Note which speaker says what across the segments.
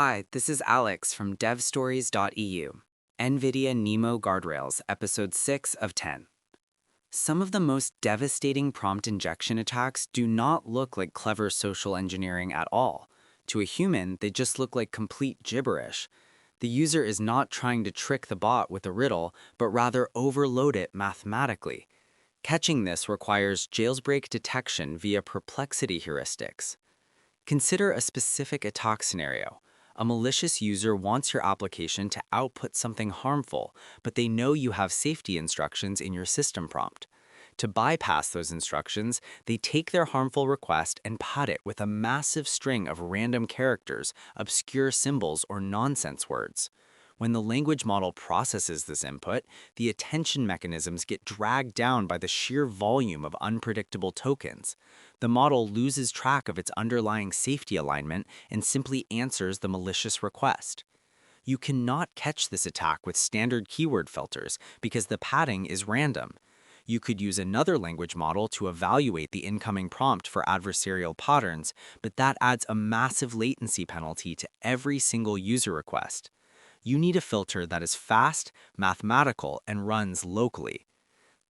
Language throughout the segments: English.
Speaker 1: Hi, this is Alex from devstories.eu. NVIDIA NeMo Guardrails, Episode 6 of 10. Some of the most devastating prompt injection attacks do not look like clever social engineering at all. To a human, they just look like complete gibberish. The user is not trying to trick the bot with a riddle, but rather overload it mathematically. Catching this requires jailbreak detection via Perplexity Heuristics. Consider a specific attack scenario. A malicious user wants your application to output something harmful, but they know you have safety instructions in your system prompt. To bypass those instructions, they take their harmful request and pad it with a massive string of random characters, obscure symbols, or nonsense words. When the language model processes this input, the attention mechanisms get dragged down by the sheer volume of unpredictable tokens. The model loses track of its underlying safety alignment and simply answers the malicious request. You cannot catch this attack with standard keyword filters because the padding is random. You could use another language model to evaluate the incoming prompt for adversarial patterns, but that adds a massive latency penalty to every single user request. You need a filter that is fast, mathematical, and runs locally.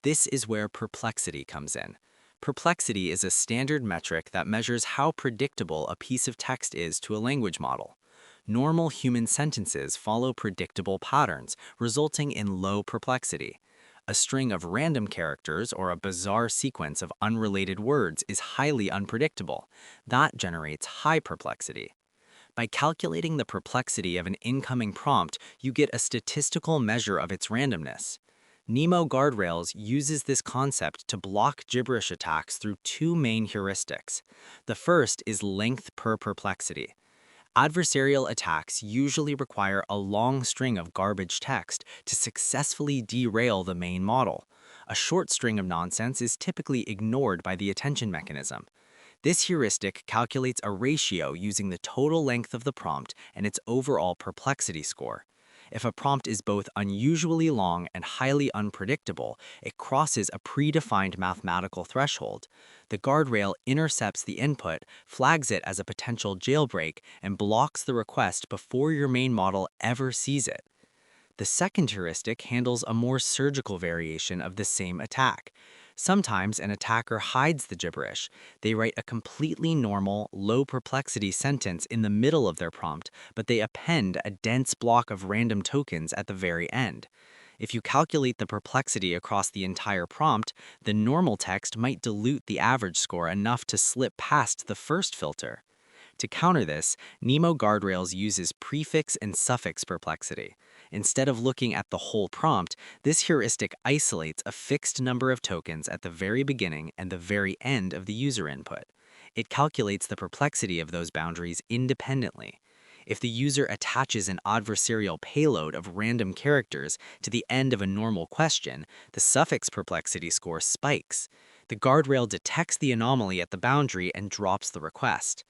Speaker 1: This is where perplexity comes in. Perplexity is a standard metric that measures how predictable a piece of text is to a language model. Normal human sentences follow predictable patterns, resulting in low perplexity. A string of random characters or a bizarre sequence of unrelated words is highly unpredictable. That generates high perplexity. By calculating the perplexity of an incoming prompt, you get a statistical measure of its randomness. NeMo Guardrails uses this concept to block gibberish attacks through two main heuristics. The first is length per perplexity. Adversarial attacks usually require a long string of garbage text to successfully derail the main model. A short string of nonsense is typically ignored by the attention mechanism. This heuristic calculates a ratio using the total length of the prompt and its overall perplexity score. If a prompt is both unusually long and highly unpredictable, it crosses a predefined mathematical threshold. The guardrail intercepts the input, flags it as a potential jailbreak, and blocks the request before your main model ever sees it. The second heuristic handles a more surgical variation of the same attack. Sometimes an attacker hides the gibberish. They write a completely normal, low perplexity sentence in the middle of their prompt, but they append a dense block of random tokens at the very end. If you calculate the perplexity across the entire prompt, the normal text might dilute the average score enough to slip past the first filter. To counter this, NeMo Guardrails uses prefix and suffix perplexity. Instead of looking at the whole prompt, this heuristic isolates a fixed number of tokens at the very beginning and the very end of the user input. It calculates the perplexity of those boundaries independently. If the user attaches an adversarial payload of random characters to the end of a normal question, the suffix perplexity score spikes. The guardrail detects the anomaly at the boundary and drops the request.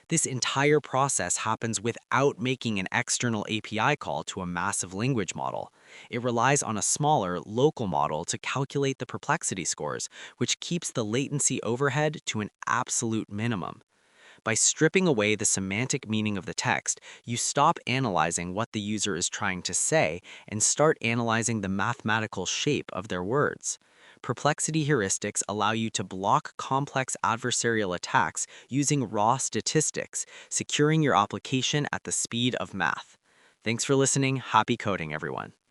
Speaker 1: This entire process happens without making an external API call to a massive language model. It relies on a smaller, local model to calculate the perplexity scores, which keeps the latency overhead to an absolute minimum. By stripping away the semantic meaning of the text, you stop analyzing what the user is trying to say and start analyzing the mathematical shape of their words. Perplexity heuristics allow you to block complex adversarial attacks using raw statistics, securing your application at the speed of math. Thanks for listening. Happy coding, everyone.